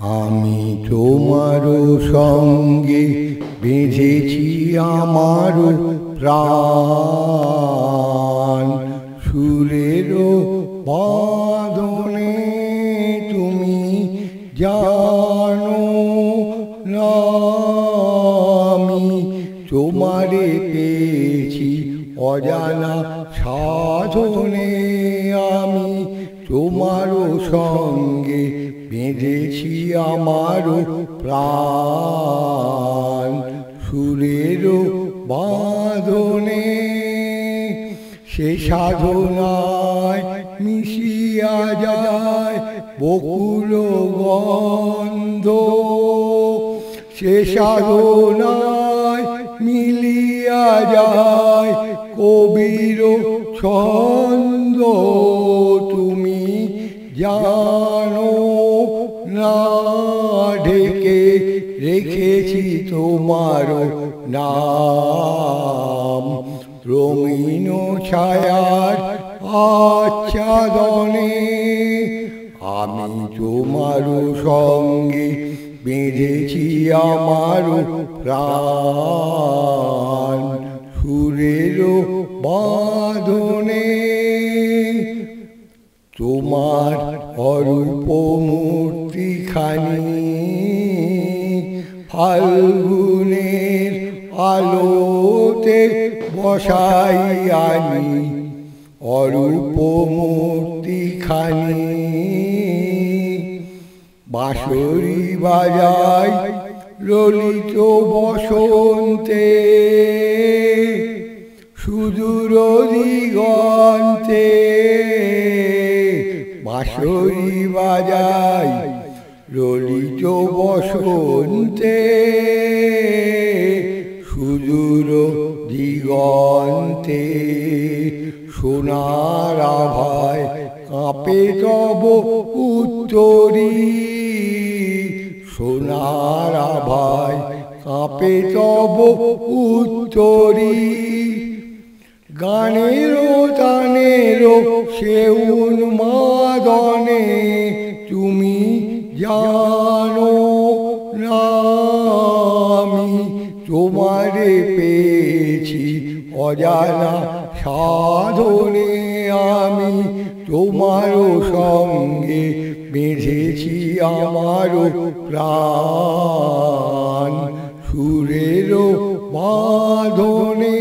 আমি তোমার সঙ্গে বেঁধেছি আমার প্রাণ, সুরের বাঁধনে তুমি জানো না আমি তোমারে পেয়েছি অজানা সাধনে। আমি তোমার সঙ্গে বেঁধেছি আমার প্রাণ, সুরের বাঁধনে। সে সাধনায় মিশিয়া যায় বকুল গন্ধ, সে সাধনায় মিলিয়া যায় কবির ছন্দ। তুমি জানো না ঢেকে রেখেছি তোমার নাম, রঙিন ছায়ার আচ্ছাদনে। আমি তোমার সঙ্গে বেঁধেছি আমার প্রাণ, সুরের বাঁধনে। তোমার অরূপ মূর্তিখানি ফাল্গুনের আলোতে বসাই আনি, অরূপ মূর্তিখানি বাঁশরি বাজাই ললিত বসন্তে, সুদূর দিগন্তে। বাঁশরি বাজাই ললিত বসন্তে, সুদূর দিগন্তে। সোনার আভায় কাঁপে তব উত্তরী, সোনার আভায় কাঁপে তব উত্তরী। গানেরও তানেরও সে উন্মাদনে তুমি জানো না আমি তোমারে পেয়েছি অজানা সাধনে। আমি তোমার সঙ্গে বেঁধেছি আমার প্রাণ, সুরের বাঁধনে।